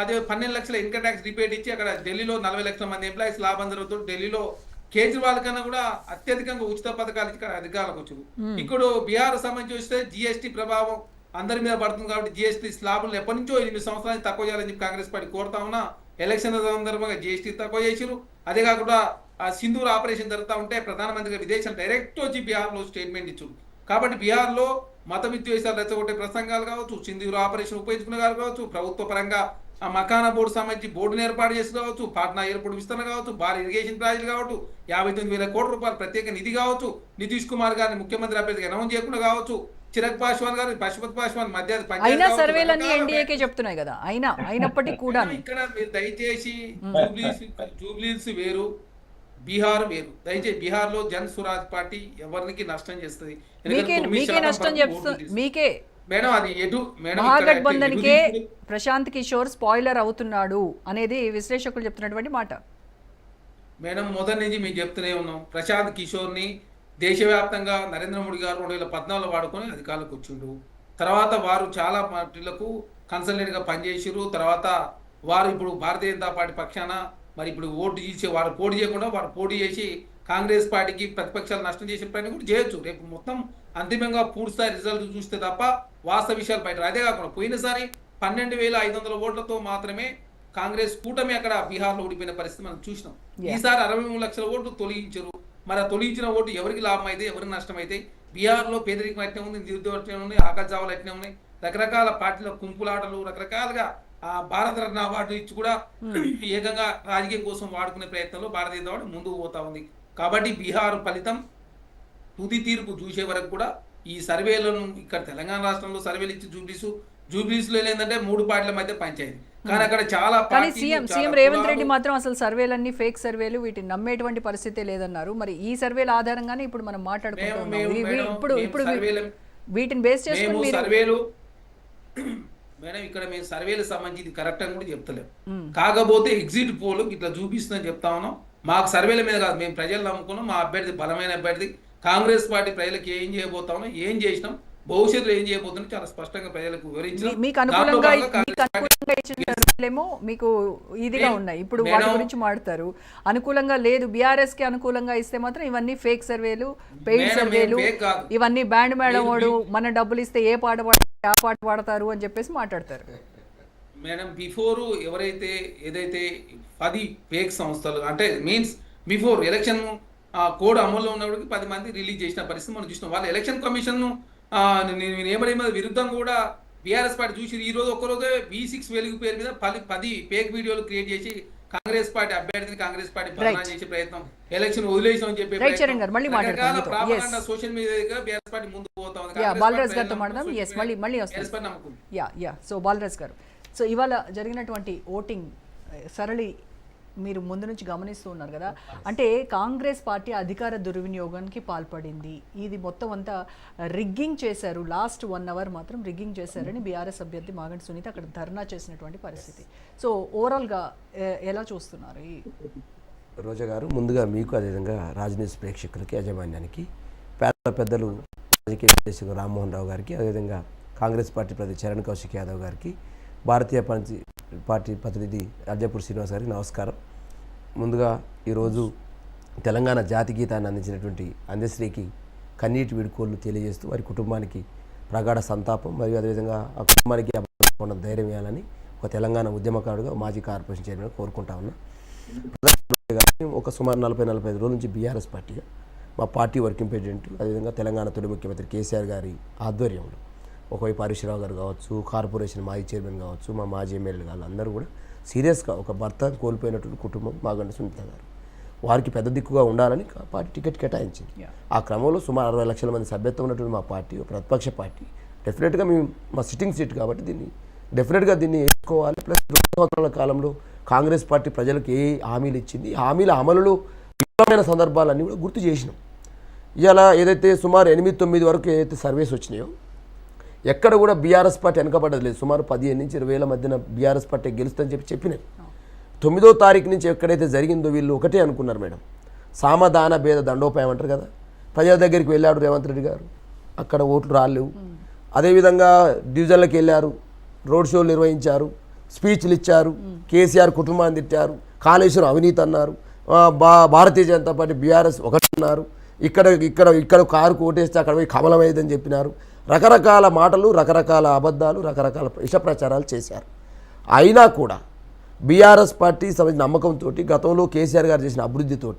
అదే 12 లక్షల income tax రిపేట్ ఇచ్చి అక్కడ ఢిల్లీలో 40 లక్షల మంది ఎంప్లాయీస్ లాభం జరుగుతుంది. ఢిల్లీలో కేజ్రీవాల్ కన్నా కూడా అత్యధికంగా ఉచిత పథకాలు ఇచ్చి అధికారులకు వచ్చారు. ఇప్పుడు బీహార్ సంబంధించి వస్తే జిఎస్టీ ప్రభావం అందరి మీద పడుతుంది కాబట్టి జిఎస్టీ స్లాబులు ఎప్పటి నుంచో 8 సంవత్సరాలు తక్కువ చేయాలని చెప్పి కాంగ్రెస్ పార్టీ కోరుతా ఉన్నా. ఎలక్షన్ సందర్భంగా జిఎస్టీ తక్కువ చేసిరు. అదే కాకుండా ఆ సింధూర్ ఆపరేషన్ జరుగుతూ ఉంటే ప్రధానమంత్రిగా విదేశాలు డైరెక్ట్ వచ్చి బీహార్లో స్టేట్మెంట్ ఇచ్చారు. కాబట్టి బీహార్లో మత విద్వేషాలు రెచ్చగొట్టే ప్రసంగాలు కావచ్చు, సింధూర్ ఆపరేషన్ ఉపయోగించుకునే కావచ్చు, ప్రభుత్వ పరంగా ఆ మకానా బోర్డు సంబంధించి బోర్డును ఏర్పాటు చేసి కావచ్చు, పాట్నా ఎయిర్పోర్ట్ విస్తరణ కావచ్చు, భారీ ఇరిగేషన్ ప్రాజెక్టులు కావచ్చు, 59,000 కోట్ల రూపాయల ప్రత్యేక నిధి కావచ్చు, నితీష్ కుమార్ గారిని ముఖ్యమంత్రి అభ్యర్థిగా అనౌన్స్ చేయకుండా కావచ్చు, చిరాగ్ పాస్వాన్ గారు పశుపతి పాస్వాన్ మధ్య అయినా సర్వేలన్నీ ఎన్డీఏకే చెప్తున్నాయి కదా. అయినప్పటికీ కూడా ఇక్కడ మీరు దయచేసి జూబ్లీస్ వేరు, బీహార్ వేరు. దయచేసి బీహార్ లో జన్ స్వరాజ్ పార్టీ ఎవరికి నష్టం చేస్తుంది, మీకే నష్టం చెప్తుంది. మీకే మేడం అది ఎటు మేడం మహాగఠబంధన్కే ప్రశాంత్ కిషోర్ స్పాయిలర్ అవుతున్నాడు అనేది విశ్లేషకులు చెప్తున్నటువంటి మాట. మేడం మొదటి నుంచి మేము చెప్తూనే ఉన్నాం, ప్రశాంత్ కిషోర్ ని దేశవ్యాప్తంగా నరేంద్ర మోడీ గారు 2014లో వాడుకొని అధికారులకు వచ్చిండు. తర్వాత వారు చాలా పార్టీలకు కన్సల్టెంట్ గా పనిచేసారు. తర్వాత వారు ఇప్పుడు భారతీయ జనతా పార్టీ పక్షాన మరి ఇప్పుడు ఓటు చేసి వారు పోటీ చేయకుండా వారు పోటీ చేసి కాంగ్రెస్ పార్టీకి ప్రతిపక్షాలు నష్టం చేసే ప్రయత్నం కూడా చేయొచ్చు. రేపు మొత్తం అంతిమంగా పూర్తిస్థాయి రిజల్ట్ చూస్తే తప్ప వాస్తవ విషయాలు బయట. అదే కాకుండా పోయినసారి 12,500 ఓట్లతో మాత్రమే కాంగ్రెస్ కూటమి అక్కడ బీహార్లో ఓడిపోయిన పరిస్థితి మనం చూసినాం. ఈసారి 63 లక్షల ఓట్లు తొలగించారు. మరి ఆ తొలగించిన ఓటు ఎవరికి లాభం అయితే ఎవరికి నష్టం అయితే? బీహార్లో పేదరికం అట్నే ఉంది, నిరుద్యోగం అట్నే ఉన్నాయి, ఆకలి అట్నే ఉన్నాయి, రకరకాల పార్టీల కుంపులాటలు, రకరకాలుగా ఆ భారతరత్న అవార్డు ఇచ్చి కూడా ఏకంగా రాజకీయం కోసం వాడుకునే ప్రయత్నంలో భారతీయ జనతా పార్టీ ముందుకు పోతా ఉంది. కాబట్టి బీహార్ ఫలితం తుది తీర్పు చూసే వరకు కూడా ఈ సర్వేలను ఇక్కడ తెలంగాణ రాష్ట్రంలో సర్వేలు ఇచ్చి జూబ్లీస్ లో ఏంటంటే 3 పార్టీల మధ్య పంచాయతీ. కానీ అక్కడ చాలా సీఎం రేవంత్ రెడ్డి మాత్రం అసలు సర్వేలన్నీ ఫేక్ సర్వేలు, వీటిని నమ్మేటువంటి పరిస్థితి లేదన్నారు. మరి ఈ సర్వేల ఆధారంగానే ఇప్పుడు మనం మాట్లాడుకుంటున్నాం. ఇప్పుడు వీటిని బేస్ చేసుకుని సర్వేలు మేడం ఇక్కడ మేము సర్వేలకు సంబంధించి ఇది కరెక్ట్ అని కూడా చెప్తలేము. కాకపోతే ఎగ్జిట్ పోల్ ఇట్లా చూపిస్తుందని చెప్తా ఉన్నాం. మాకు సర్వేల మీద కాదు, మేము ప్రజలు నమ్ముకున్నాం. మా అభ్యర్థి బలమైన అభ్యర్థి. కాంగ్రెస్ పార్టీ ప్రజలకు ఏం చేయబోతా ఉన్నాం, ఏం చేసినాం, భవిష్యత్తులో ఏం చేయబోతున్నాం చాలా స్పష్టంగా ప్రజలకు వివరించాం. మీకు అనుకూలంగా మీకు ఇదిగా ఉన్నాయి. ఇప్పుడు వాటి గురించి మాట్లాడతారు. అనుకూలంగా లేదు, బీఆర్ఎస్ కి అనుకూలంగా ఇస్తే మాత్రం ఇవన్నీ ఫేక్ సర్వేలు, పెయిడ్ సర్వేలు, ఇవన్నీ బ్యాండ్ మేడం వాడు మన డబ్బులు ఇస్తే ఏ పాట ఆ పాట పాడతారు అని చెప్పేసి మాట్లాడతారు. మేడం బిఫోర్ ఎవరైతే ఏదైతే 10 ఫేక్ సంస్థలు అంటే మీన్స్ బిఫోర్ ఎలక్షన్ కోడ్ అమల్లో ఉన్నప్పటికీ 10 మంది రిలీజ్ చేసిన పరిస్థితి మనం చూసినాం. వాళ్ళు ఎలక్షన్ కమిషన్ ఏమడే విరుద్ధం కూడా బీఆర్ఎస్ పార్టీ చూసి ఈ రోజు ఒక్కరోజే V6 వెలుగు పేరు మీద 10 ఫేక్ వీడియోలు క్రియేట్ చేసి కాంగ్రెస్ పార్టీ అభ్యర్థిని కాంగ్రెస్ పార్టీ బదనాం చేసే ప్రయత్నం, ఎలక్షన్ వదిలేసామని చెప్పి సోషల్ మీడియా బీఆర్ఎస్ పార్టీ ముందుకు పోతా ఉంది. బాలరాజ్ గారితో సో బాలరాజ్ గారు, సో ఇవాళ జరిగినటువంటి ఓటింగ్ సరళి మీరు ముందు నుంచి గమనిస్తూ ఉన్నారు కదా. అంటే కాంగ్రెస్ పార్టీ అధికార దుర్వినియోగానికి పాల్పడింది. ఇది మొత్తం అంతా రిగ్గింగ్ చేశారు. లాస్ట్ 1 అవర్ మాత్రం రిగ్గింగ్ చేశారని బీఆర్ఎస్ అభ్యర్థి మాగంటి సునీత అక్కడ ధర్నా చేసినటువంటి పరిస్థితి. సో ఓవరాల్గా ఎలా చూస్తున్నారు? రోజా గారు, ముందుగా మీకు అదేవిధంగా రాజనీతి ప్రేక్షకులకి, యాజమాన్యానికి, పెద్దలు రాజకీయ విశ్లేషకులు రామ్మోహన్ రావు గారికి, అదేవిధంగా కాంగ్రెస్ పార్టీ ప్రతినిధి చరణ్ కౌశిక్ యాదవ్ గారికి, భారతీయ పార్టీ ప్రతినిధి అర్జపూర్ శ్రీనివాస్ గారికి నమస్కారం. ముందుగా ఈరోజు తెలంగాణ జాతి గీతాన్ని అందించినటువంటి అందశ్రీకి కన్నీటి వీడుకోళ్ళు తెలియజేస్తూ వారి కుటుంబానికి ప్రగాఢ సంతాపం మరియు అదేవిధంగా ఆ కుటుంబానికి ధైర్యం ఇవ్వాలని ఒక తెలంగాణ ఉద్యమకారుడుగా మాజీ కార్పొరేషన్ చైర్మన్ కోరుకుంటా ఉన్నా. ఒక సుమారు 40-45 రోజుల నుంచి బీఆర్ఎస్ పార్టీగా మా పార్టీ వర్కింగ్ ప్రెసిడెంట్ అదేవిధంగా తెలంగాణ తొలి ముఖ్యమంత్రి కేసీఆర్ గారి ఆధ్వర్యంలో ఒకవైపు హరీశ్రావు గారు కావచ్చు, కార్పొరేషన్ మాజీ చైర్మన్ కావచ్చు, మా మాజీ ఎమ్మెల్యేలు కాదు, అందరూ కూడా సీరియస్గా ఒక భర్త కోల్పోయినటువంటి కుటుంబం మాగంటి సునీత గారు, వారికి పెద్ద దిక్కుగా ఉండాలని పార్టీ టికెట్ కేటాయించింది. ఆ క్రమంలో సుమారు 60 లక్షల మంది సభ్యత్వం ఉన్నటువంటి మా పార్టీ ప్రతిపక్ష పార్టీ డెఫినెట్గా మేము మా సిట్టింగ్ సీట్ కాబట్టి దీన్ని డెఫినెట్గా దీన్ని వేసుకోవాలి. ప్లస్ 2 సంవత్సరాల కాలంలో కాంగ్రెస్ పార్టీ ప్రజలకు ఏ హామీలు ఇచ్చింది, హామీల అమలులో విఫలమైన సందర్భాలన్నీ కూడా గుర్తు చేసినాం. ఇలా ఏదైతే సుమారు 8-9 వరకు ఏదైతే సర్వేస్ వచ్చినాయో ఎక్కడ కూడా బీఆర్ఎస్ పార్టీ వెనకబడ్డది లేదు. సుమారు 15 నుంచి 20 మధ్యన బీఆర్ఎస్ పార్టీ గెలుస్తుందని చెప్పినాయి. 9వ తారీఖు నుంచి ఎక్కడైతే జరిగిందో వీళ్ళు ఒకటే అనుకున్నారు మేడం, సామధాన భేద దండోపాయం అంటారు కదా. ప్రజల దగ్గరికి వెళ్ళాడు రేవంత్ రెడ్డి గారు, అక్కడ ఓట్లు రాలేవు. అదేవిధంగా డివిజన్లకు వెళ్ళారు, రోడ్ షోలు నిర్వహించారు, స్పీచ్లు ఇచ్చారు, కేసీఆర్ కుటుంబాన్ని తిట్టారు, కాళేశ్వరం అవినీతి అన్నారు, భారతీయ జనతా పార్టీ బీఆర్ఎస్ ఒకటి అన్నారు, ఇక్కడ కారుకు ఓటేస్తే అక్కడ పోయి కమలమైందని చెప్పినారు. రకరకాల మాటలు, రకరకాల అబద్ధాలు, రకరకాల విష ప్రచారాలు చేశారు. అయినా కూడా బీఆర్ఎస్ పార్టీ సంబంధించిన నమ్మకంతో, గతంలో కేసీఆర్ గారు చేసిన అభివృద్ధితోటి